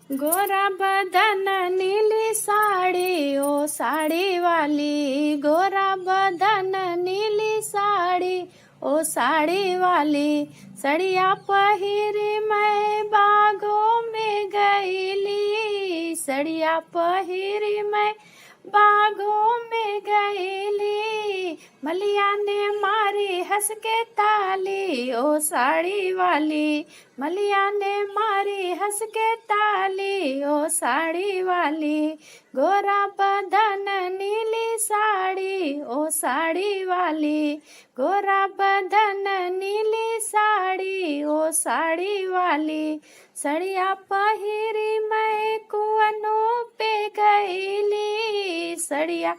गोरा बदन नीली साड़ी ओ साड़ी वाली, गोरा बदन नीली साड़ी ओ साड़ी वाली। सड़िया पहिरी मैं बागों में गईली, सड़िया पहिरी मैं बागों में गईली। मलिया ने मारी हंस के ताली ओ साड़ी वाली, मलिया ने मारी हंस के ताली ओ साड़ी वाली। गोरा बदन नीली साड़ी ओ साड़ी वाली, गोरा बदन नीली साड़ी ओ साड़ी वाली। सड़िया पहिरी मैं कुअनों पे गईली, सड़िया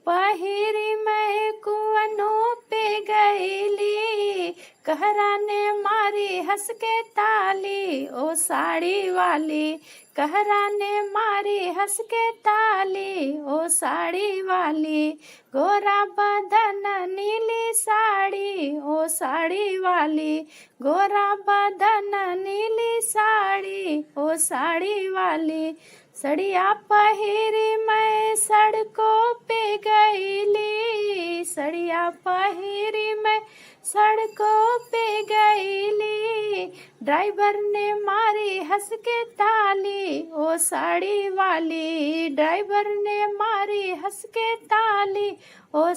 पहिरी मैं कुअनों पे गईली। कहरा ने मारी हंस के ताली ओ साड़ी वाली, कहरा ने मारी हंस के ताली ओ साड़ी वाली। गोरा बदन नीली साड़ी ओ साड़ी वाली, गोरा बदन नीली साड़ी ओ साड़ी वाली। सड़िया पहिरी मैं सड़कों पे गईली, सड़िया पहिरी मैं सड़कों पे गईली। ड्राइवर ने मारी हंस के ताली ओ साड़ी वाली, ड्राइवर ने मारी हंस के ताली ओ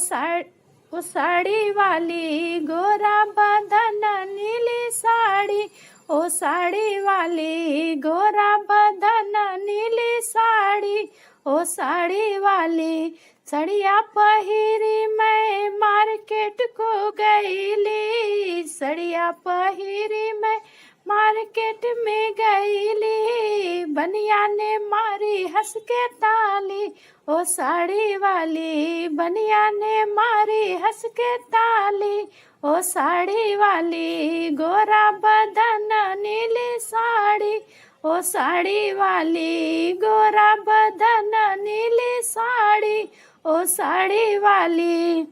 साड़ी वाली। गोरा बदन नीली साड़ी ओ साड़ी वाली, गोरा बदन नीली साड़ी ओ साड़ी वाली। सड़िया पहिरी मैं मार्केट को गईली, सड़िया पहिरी मैं मार्केट में गईली। बनिया ने मारी हंस के ताली ओ साड़ी वाली, बनिया ने मारी हंस के ताली ओ साड़ी वाली। गोरा बदन नीली साड़ी ओ साड़ी वाली, गोरा बदन नीली साड़ी ओ साड़ी वाली।